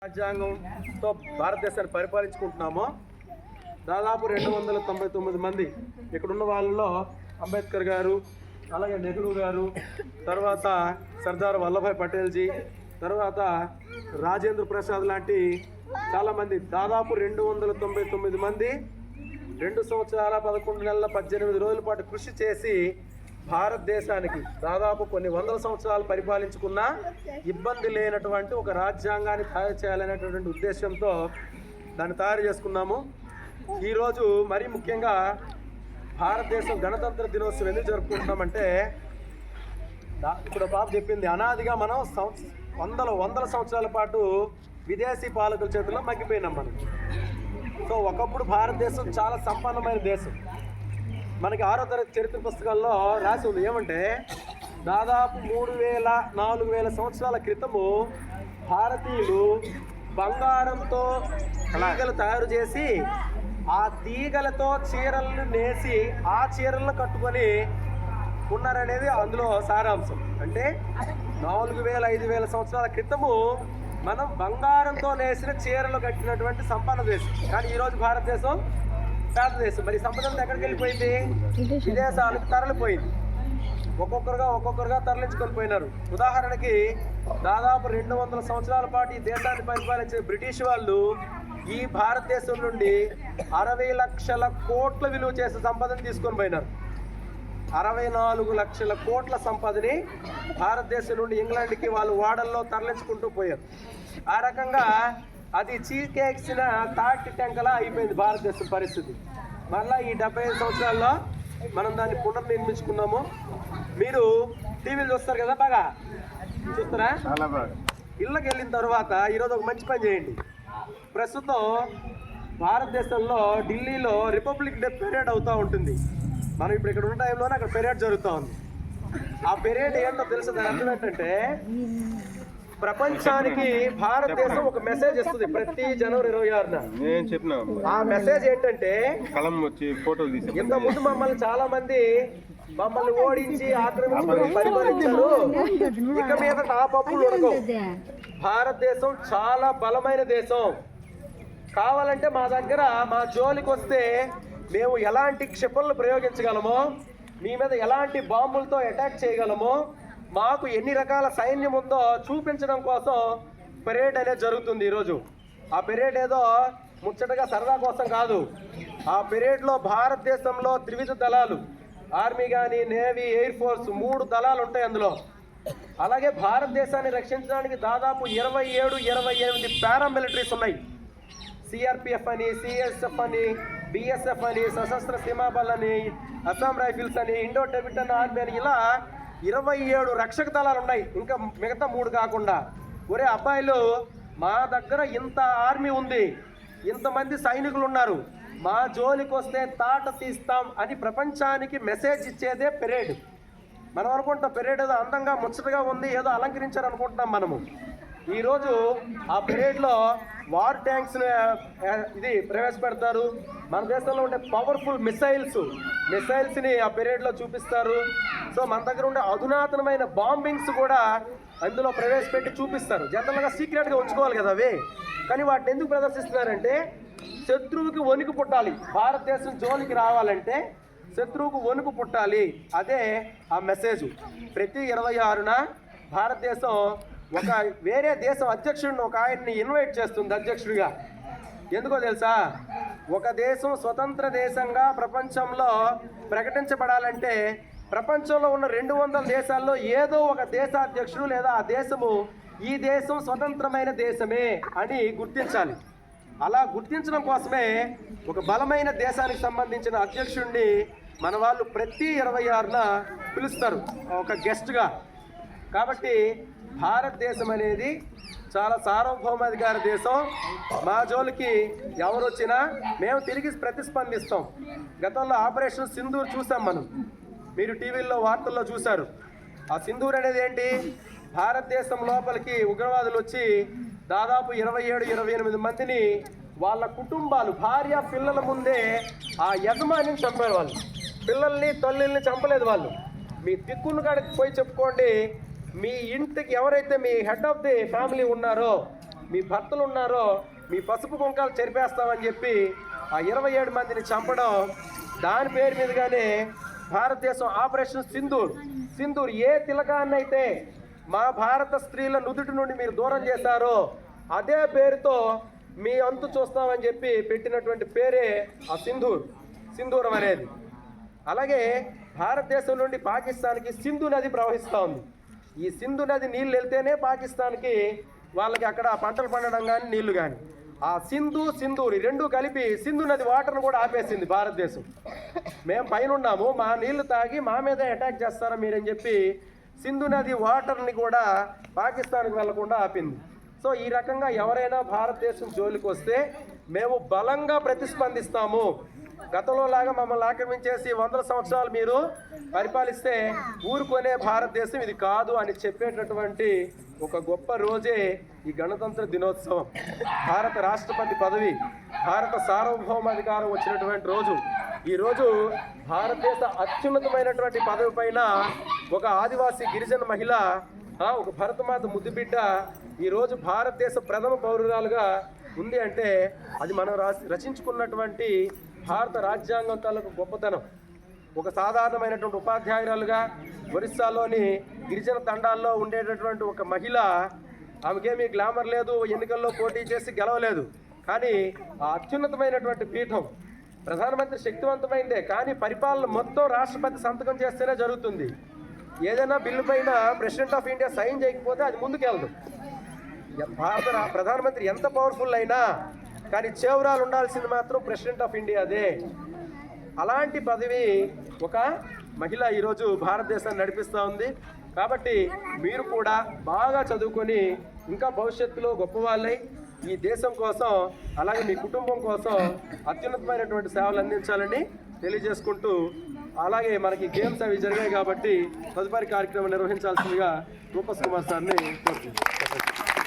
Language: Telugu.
రాజ్యాంగంతో భారతదేశాన్ని పరిపాలించుకుంటున్నామో దాదాపు 299 మంది ఇక్కడున్న వాళ్ళలో అంబేద్కర్ గారు, అలాగే నెహ్రూ గారు, తర్వాత సర్దార్ వల్లభాయ్ పటేల్జీ, తర్వాత రాజేంద్ర ప్రసాద్ లాంటి చాలామంది, దాదాపు 299 మంది 2 సంవత్సరాల 11 నెలల 18 రోజుల పాటు కృషి చేసి భారతదేశానికి దాదాపు కొన్ని వందల సంవత్సరాలు పరిపాలించుకున్న ఇబ్బంది లేనటువంటి ఒక రాజ్యాంగాన్ని తయారు చేయాలనేటువంటి ఉద్దేశంతో దాన్ని తయారు చేసుకున్నాము. ఈరోజు మరీ ముఖ్యంగా భారతదేశం గణతంత్ర దినోత్సవం ఎందుకు జరుపుకుంటున్నామంటే, ఇప్పుడు బాబు చెప్పింది, అనాదిగా మనం వందల సంవత్సరాల పాటు విదేశీ పాలకుల చేతుల్లో మగ్గిపోయినాం మనం. సో ఒకప్పుడు భారతదేశం చాలా సంపన్నమైన దేశం. మనకి 6వ తరగతి చరిత్ర పుస్తకాల్లో రాసి ఉంది ఏమంటే, దాదాపు 3000-4000 సంవత్సరాల క్రితము భారతీయులు బంగారంతో తీగలు తయారు చేసి ఆ తీగలతో చీరలను నేసి ఆ చీరలను కట్టుకొని ఉన్నారనేది అందులో సారాంశం. అంటే 4000-5000 సంవత్సరాల క్రితము మనం బంగారంతో నేసిన చీరలు కట్టినటువంటి సంపన్న దేశం. కానీ ఈరోజు భారతదేశం పేద దేశం. మరి సంపద ఎక్కడికి వెళ్ళిపోయింది? విదేశాలకు తరలిపోయింది. ఒక్కొక్కరుగా తరలించుకొని పోయినారు. ఉదాహరణకి దాదాపు 200 సంవత్సరాల పాటు ఈ దేశాన్ని పరిపాలించిన బ్రిటిష్ వాళ్ళు ఈ భారతదేశం నుండి 60 లక్షల కోట్ల విలువ చేసే సంపదను తీసుకొని పోయినారు. 64 లక్షల కోట్ల సంపదని భారతదేశం నుండి ఇంగ్లాండ్కి వాళ్ళు వాడల్లో తరలించుకుంటూ పోయారు. ఆ రకంగా అది చీకేసిన తాటి టెంకలా అయిపోయింది భారతదేశం పరిస్థితి. మళ్ళీ ఈ 75 సంవత్సరాల్లో మనం దాన్ని పునర్నిర్మించుకున్నాము. మీరు టీవీలు చూస్తారు కదా, బాగా చూస్తారా? ఇళ్ళకి వెళ్ళిన తర్వాత ఈరోజు ఒక మంచి పని చేయండి. ప్రస్తుతం భారతదేశంలో ఢిల్లీలో రిపబ్లిక్ డే పెరేడ్ అవుతూ ఉంటుంది. మనం ఇప్పుడు ఇక్కడ ఉన్న టైంలోనే అక్కడ పెరేడ్ జరుగుతూ ఉంది. ఆ పెరేడ్ ఏంటో తెలుసు. దాని అర్థం ఏంటంటే, ప్రపంచానికి భారతదేశం ఒక మెసేజ్ ఇస్తుంది ప్రతి జనవరి 26న. ఆ మెసేజ్ ఏంటంటే, ఇంత ముందు మమ్మల్ని చాలా మంది ఓడించి ఆక్రమించుకొని పరిపాలించారు, ఇక మీద ఆ పప్పులు ఉడకవు. భారతదేశం చాలా బలమైన దేశం. కావాలంటే మా దగ్గర మా జోలికి వస్తే మేము ఎలాంటి క్షిపణులు ప్రయోగించగలమో, మీ మీద ఎలాంటి బాంబులతో అటాక్ చేయగలమో, మాకు ఎన్ని రకాల సైన్యం ఉందో చూపించడం కోసం పెరేడ్ అనేది జరుగుతుంది ఈరోజు. ఆ పెరేడ్ ఏదో ముచ్చటగా సరదా కోసం కాదు. ఆ పెరేడ్లో భారతదేశంలో త్రివిధ దళాలు, ఆర్మీ కానీ, నేవీ, ఎయిర్ ఫోర్స్ 3 దళాలు ఉంటాయి అందులో. అలాగే భారతదేశాన్ని రక్షించడానికి దాదాపు 27-28 పారామిలిటరీస్ ఉన్నాయి. సిఆర్పిఎఫ్ అని, సిఎస్ఎఫ్ అని, బిఎస్ఎఫ్ అని, సశస్త్ర సీమాబల్ అని, అస్సాం రైఫిల్స్ అని, ఇండో టిబెటన్ ఆర్మీ అని, ఇలా 27 రక్షక దళాలు ఉన్నాయి, ఇంకా మిగతా 3 కాకుండా. ఒరే అబ్బాయిలు, మా దగ్గర ఇంత ఆర్మీ ఉంది, ఇంతమంది సైనికులు ఉన్నారు, మా జోలికి వస్తే తాట తీస్తాం అని ప్రపంచానికి మెసేజ్ ఇచ్చేదే పెరేడ్. మనం అనుకుంటాం పెరేడ్ ఏదో అందంగా ముచ్చటగా ఉంది, ఏదో అలంకరించారు అనుకుంటున్నాం మనము. ఈరోజు ఆ పెరేడ్లో వార్ ట్యాంక్స్ని ఇది ప్రవేశపెడతారు. మన దేశంలో ఉండే పవర్ఫుల్ మిసైల్స్ని ఆ పెరేడ్లో చూపిస్తారు. సో మన దగ్గర ఉండే అధునాతనమైన బాంబింగ్స్ కూడా అందులో ప్రవేశపెట్టి చూపిస్తారు. జనరల్గా సీక్రెట్గా ఉంచుకోవాలి కదా అవి. కానీ వాటిని ఎందుకు ప్రదర్శిస్తున్నారంటే, శత్రువుకి వణుకు పుట్టాలి. భారతదేశం జోలికి రావాలంటే శత్రువుకు వణుకు పుట్టాలి. అదే ఆ మెసేజ్. ప్రతి 26న భారతదేశం ఒక వేరే దేశం అధ్యక్షుడిని, ఒక ఆయన్ని ఇన్వైట్ చేస్తుంది అధ్యక్షుడిగా. ఎందుకో తెలుసా? ఒక దేశం స్వతంత్ర దేశంగా ప్రపంచంలో ప్రకటించబడాలంటే ప్రపంచంలో ఉన్న 200 దేశాల్లో ఏదో ఒక దేశాధ్యక్షుడు లేదా ఆ దేశము ఈ దేశం స్వతంత్రమైన దేశమే అని గుర్తించాలి. అలా గుర్తించడం కోసమే ఒక బలమైన దేశానికి సంబంధించిన అధ్యక్షుడిని మన వాళ్ళు ప్రతి 26న పిలుస్తారు ఒక గెస్ట్గా. కాబట్టి భారతదేశం అనేది చాలా సార్వభౌమాధికార దేశం. మా జోలికి ఎవరు వచ్చినా మేము తిరిగి ప్రతిస్పందిస్తాం. గతంలో ఆపరేషన్ సింధూర్ చూసాం మనం, మీరు టీవీల్లో వార్తల్లో చూశారు. ఆ సింధూర్ అనేది ఏంటి? భారతదేశం లోపలికి ఉగ్రవాదులు వచ్చి దాదాపు 27-28 మందిని వాళ్ళ కుటుంబాలు, భార్య పిల్లల ముందే ఆ యజమానిని చంపారు. వాళ్ళు పిల్లల్ని తల్లిని చంపలేదు. వాళ్ళు మీ దిక్కును కాడికి పోయి చెప్పుకోండి, మీ ఇంటికి ఎవరైతే మీ హెడ్ ఆఫ్ ది ఫ్యామిలీ ఉన్నారో మీ భర్తలు ఉన్నారో మీ పసుపు కుంకాలు చెరిపేస్తామని చెప్పి ఆ 27 మందిని చంపడం, దాని పేరు మీదుగానే భారతదేశం ఆపరేషన్ సింధూర్ ఏ తిలకాన్నైతే మా భారత స్త్రీల నుదుటి నుండి మీరు దూరం చేశారో అదే పేరుతో మీ అంతు చూస్తామని చెప్పి పెట్టినటువంటి పేరే ఆ సింధూరం అనేది. అలాగే భారతదేశం నుండి పాకిస్తాన్కి సింధు నది ప్రవహిస్తూ ఉంది. ఈ సింధు నది నీళ్ళు వెళ్తేనే పాకిస్తాన్కి వాళ్ళకి అక్కడ పంటలు పండడం కానీ నీళ్లు కానీ. ఆ సింధూర్ ఈ రెండు కలిపి సింధు నది వాటర్ను కూడా ఆపేసింది భారతదేశం. మేము పైన ఉన్నాము, మా నీళ్లు తాగి మా మీద అటాక్ చేస్తారా మీరని చెప్పి సింధు నది వాటర్ని కూడా పాకిస్తాన్కి వెళ్లకుండా ఆపింది. సో ఈ రకంగా ఎవరైనా భారతదేశం జోలికి వస్తే మేము బలంగా ప్రతిస్పందిస్తాము. గతంలో లాగా మమ్మల్ని ఆక్రమించేసి 100 సంవత్సరాలు మీరు పరిపాలిస్తే ఊరుకునే భారతదేశం ఇది కాదు అని చెప్పేటటువంటి ఒక గొప్ప రోజే ఈ గణతంత్ర దినోత్సవం. భారత రాష్ట్రపతి పదవి, భారత సార్వభౌమాధికారం వచ్చినటువంటి రోజు. ఈరోజు భారతదేశ అత్యున్నతమైనటువంటి పదవి పైన ఒక ఆదివాసీ గిరిజన మహిళ, ఒక భరతమాత ముద్దుబిడ్డ ఈరోజు భారతదేశ ప్రథమ పౌరురాలుగా ఉంది అంటే అది మనం రచించుకున్నటువంటి భారత రాజ్యాంగం తాలూకు గొప్పతనం. ఒక సాధారణమైనటువంటి ఉపాధ్యాయురాలుగా ఒరిస్సాలోని గిరిజన తండాల్లో ఉండేటటువంటి ఒక మహిళ, ఆమెకేమీ గ్లామర్ లేదు, ఎన్నికల్లో పోటీ చేసి గెలవలేదు. కానీ ఆ అత్యున్నతమైనటువంటి పీఠం, ప్రధానమంత్రి శక్తివంతమైందే కానీ పరిపాలన మొత్తం రాష్ట్రపతి సంతకం చేస్తేనే జరుగుతుంది. ఏదైనా బిల్లు పైన ప్రెసిడెంట్ ఆఫ్ ఇండియా సైన్ చేయకపోతే అది ముందుకెళ్ళదు. భారత ప్రధానమంత్రి ఎంత పవర్ఫుల్ అయినా కానీ చేవరాలు ఉండాల్సింది మాత్రం ప్రెసిడెంట్ ఆఫ్ ఇండియాదే. అలాంటి పదవి ఒక మహిళ ఈరోజు భారతదేశాన్ని నడిపిస్తూ ఉంది. కాబట్టి మీరు కూడా బాగా చదువుకొని ఇంకా భవిష్యత్తులో గొప్పవాళ్ళై ఈ దేశం కోసం అలాగే మీ కుటుంబం కోసం అత్యున్నతమైనటువంటి సేవలు అందించాలని తెలియజేసుకుంటూ, అలాగే మనకి గేమ్స్ అవి జరిగాయి కాబట్టి తదుపరి కార్యక్రమం నిర్వహించాల్సిందిగా రూపస్ కుమార్ సార్ని కోరుతున్నాను.